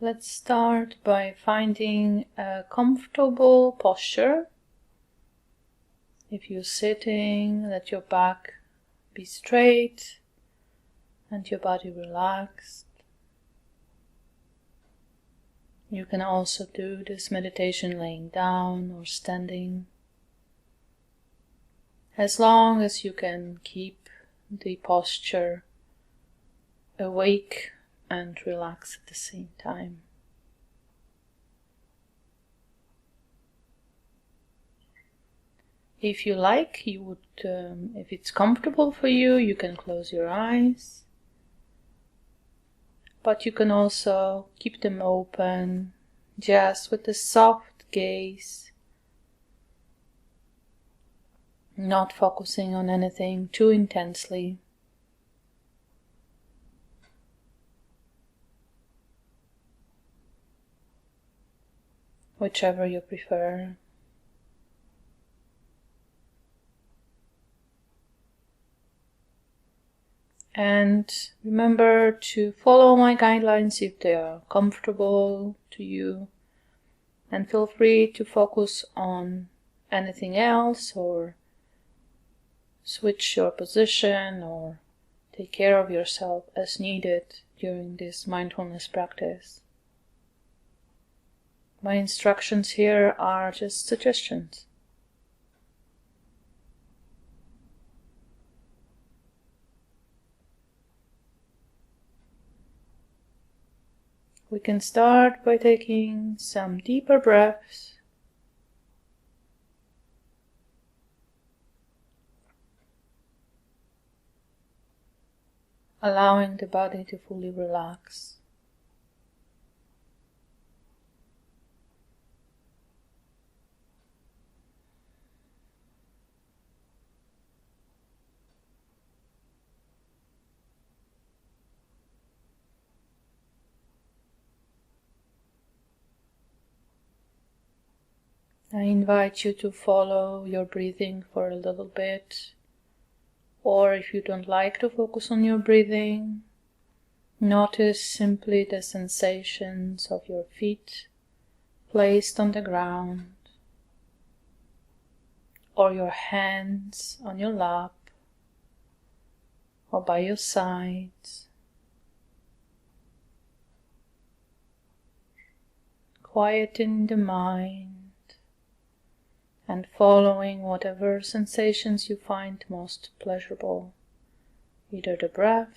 Let's start by finding a comfortable posture. If you're sitting, let your back be straight and your body relaxed. You can also do this meditation laying down or standing, as long as you can keep the posture awake and relax at the same time. If you like, you would, if it's comfortable for you, you can close your eyes. But you can also keep them open, just with a soft gaze, not focusing on anything too intensely. Whichever you prefer. And remember to follow my guidelines if they are comfortable to you. And feel free to focus on anything else or switch your position or take care of yourself as needed during this mindfulness practice. My instructions here are just suggestions. We can start by taking some deeper breaths. Allowing the body to fully relax. I invite you to follow your breathing for a little bit, or if you don't like to focus on your breathing, notice simply the sensations of your feet placed on the ground, or your hands on your lap, or by your sides. Quieting the mind and following whatever sensations you find most pleasurable, either the breath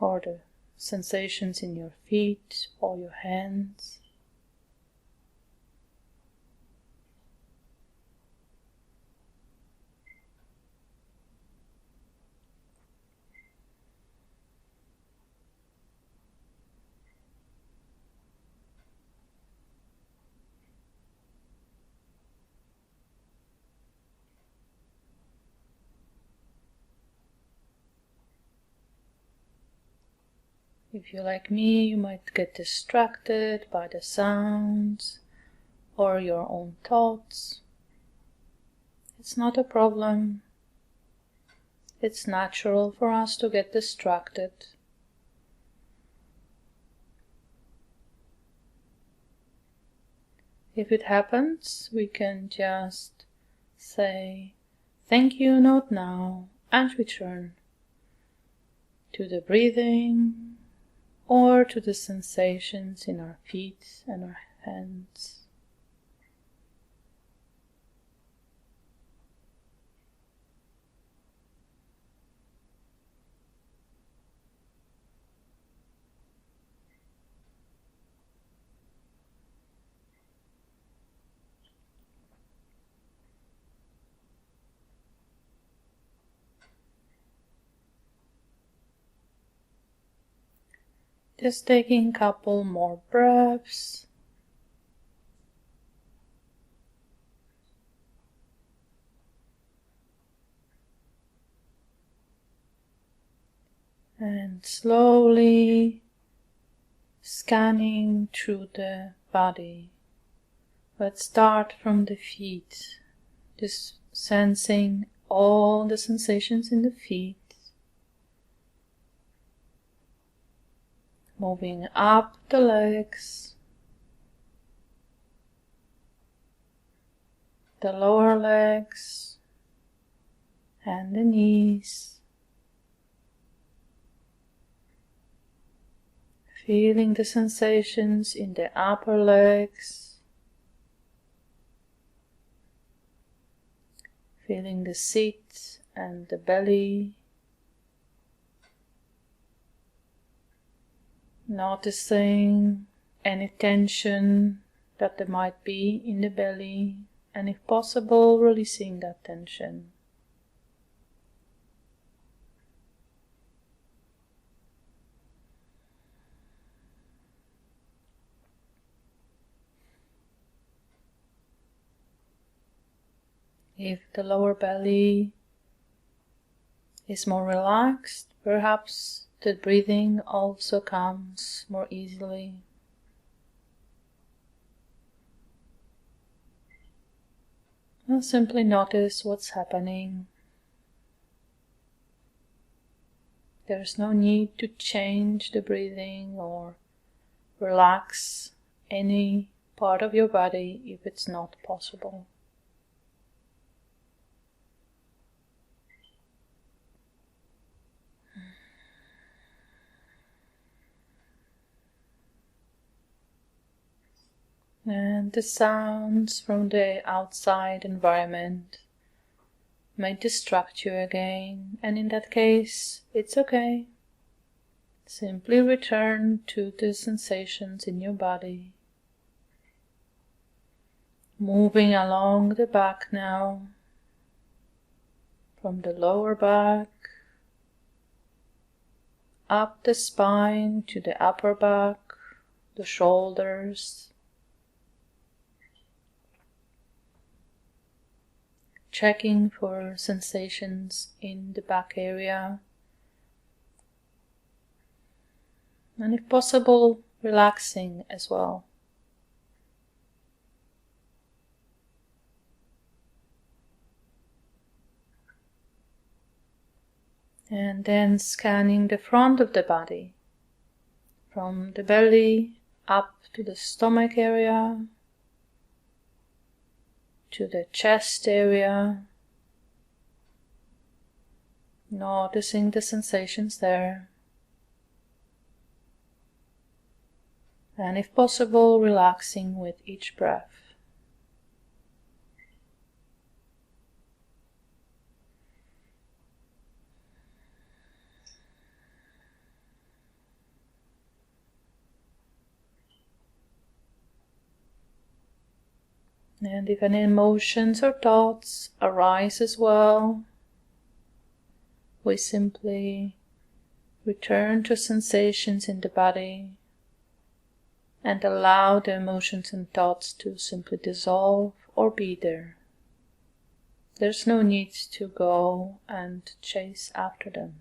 or the sensations in your feet or your hands. If you're like me, you might get distracted by the sounds or your own thoughts. It's not a problem. It's natural for us to get distracted. If it happens, we can just say, "Thank you, not now," and return to the breathing or to the sensations in our feet and our hands. Just taking a couple more breaths. And slowly scanning through the body. Let's start from the feet, just sensing all the sensations in the feet. moving up the legs, the lower legs, and the knees. Feeling the sensations in the upper legs, feeling the seat and the belly, noticing any tension that there might be in the belly, and if possible, releasing that tension. If the lower belly is more relaxed, perhaps the breathing also comes more easily. And simply notice what's happening. There's no need to change the breathing or relax any part of your body if it's not possible. And the sounds from the outside environment may distract you again, and in that case, it's okay. Simply return to the sensations in your body. Moving along the back now, from the lower back, up the spine to the upper back, the shoulders, checking for sensations in the back area, and if possible, relaxing as well. And then scanning the front of the body, from the belly up to the stomach area, to the chest area, noticing the sensations there, and if possible, relaxing with each breath. And if any emotions or thoughts arise as well, we simply return to sensations in the body and allow the emotions and thoughts to simply dissolve or be there. There's no need to go and chase after them.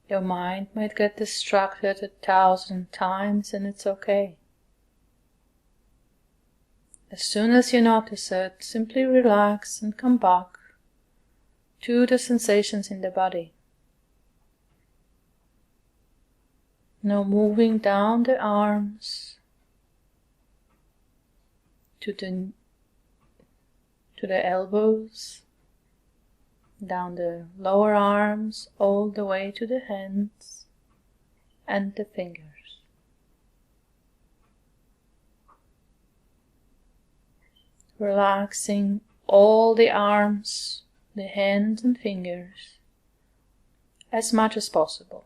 Your mind might get distracted 1,000 times, and it's okay. As soon as you notice it, simply relax and come back to the sensations in the body. Now moving down the arms to the elbows, down the lower arms, all the way to the hands and the fingers. Relaxing all the arms, the hands and fingers as much as possible.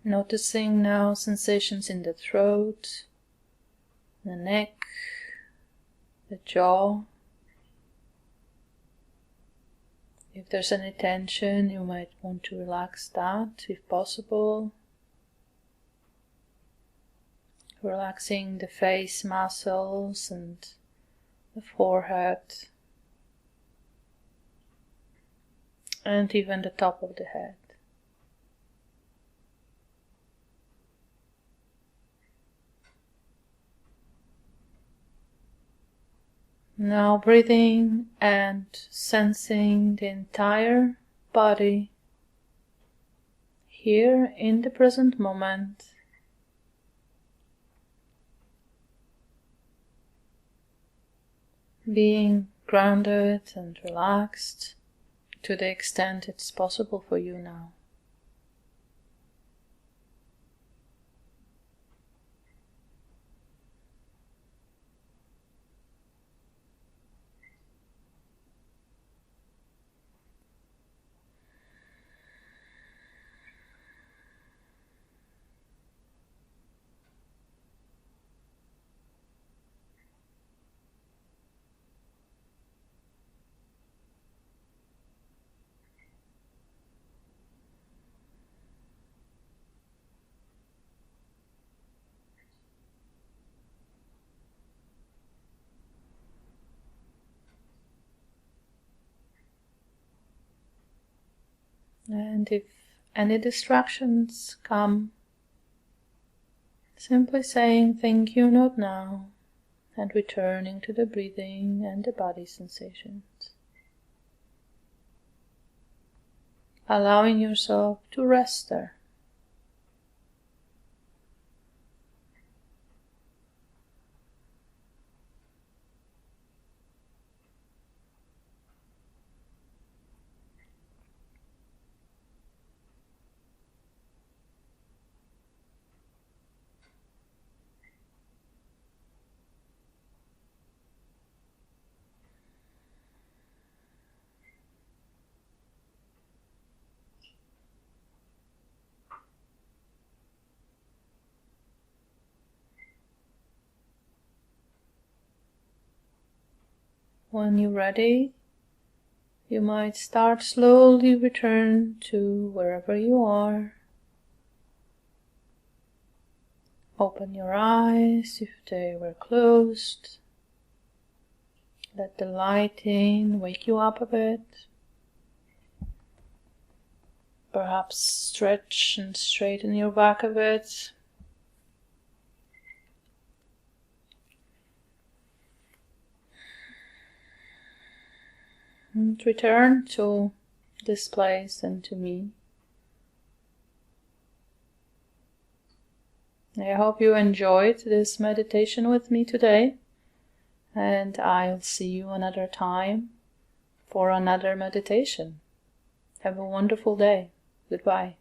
Noticing now sensations in the throat, the neck, the jaw. If there's any tension, you might want to relax that if possible. Relaxing the face muscles and the forehead and even the top of the head. Now breathing and sensing the entire body here in the present moment. Being grounded and relaxed to the extent it's possible for you now. And if any distractions come, simply saying thank you, not now, and returning to the breathing and the body sensations. Allowing yourself to rest there. When you're ready, you might start slowly return to wherever you are. Open your eyes if they were closed. Let the light in, wake you up a bit. Perhaps stretch and straighten your back a bit. And return to this place and to me. I hope you enjoyed this meditation with me today, and I'll see you another time for another meditation. Have a wonderful day. Goodbye.